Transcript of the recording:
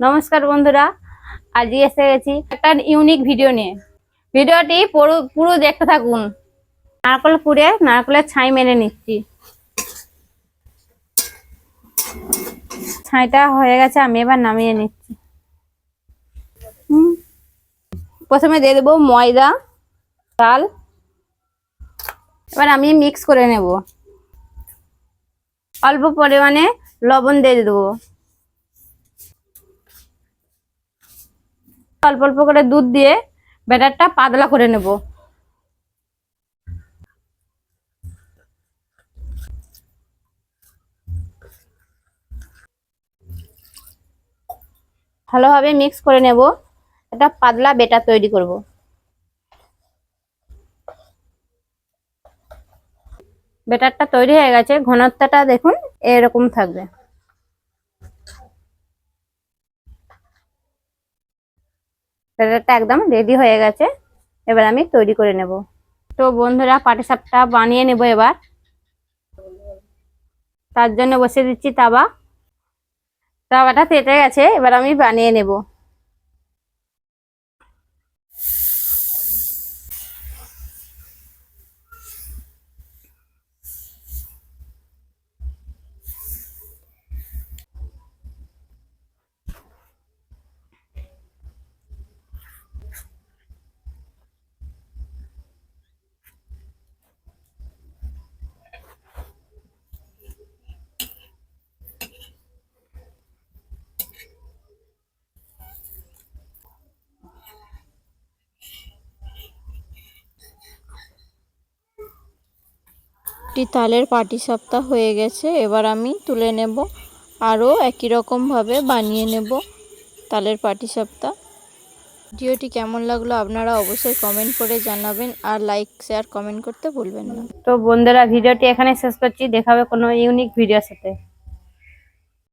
নমস্কার বন্ধুরা, আজকে এসে গেছি একটা ইউনিক ভিডিও নিয়ে। ভিডিওটি পুরো পুরো দেখতে থাকুন। নারকেল পুড়ে নারকেলের ছাই মেরে নিচ্ছি। ছাইটা হয়ে গেছে, আমি এবার নামিয়ে নিচ্ছি। প্রথমে দিয়ে দেবো ময়দা, চাল। এবার আমি মিক্স করে নেব। অল্প পরিমাণে লবণ দিয়ে দেবো। অল্প অল্প করে দুধ দিয়ে ব্যাটারটা পাতলা করে নেব। ভালোভাবে মিক্স করে নেব। একটা পাতলা ব্যাটার তৈরি করব। ব্যাটারটা তৈরি হয়ে গেছে, ঘনত্বটা দেখুন এরকম থাকবে। ব্যাটারটা একদম রেডি হয়ে গেছে, এবার আমি তৈরি করে নেব। তো বন্ধুরা, পাটিসাপটা বানিয়ে নেব এবার। তার জন্য বসিয়ে দিচ্ছি তাওয়া। তাওয়াটা তেতে গেছে, এবার আমি বানিয়ে নেব। তালের পাটিসাপটা হয়ে গেছে, এবার আমি তুলে নেব। আরও একই রকম ভাবে বানিয়ে নেব তালের পাটিসাপটা। ভিডিওটি কেমন লাগলো আপনারা অবশ্যই কমেন্ট করে জানাবেন, আর লাইক শেয়ার কমেন্ট করতে ভুলবেন না। তো বন্ধুরা, ভিডিওটি এখানে শেষ করছি। দেখা হবে কোনো ইউনিক ভিডিওর সাথে।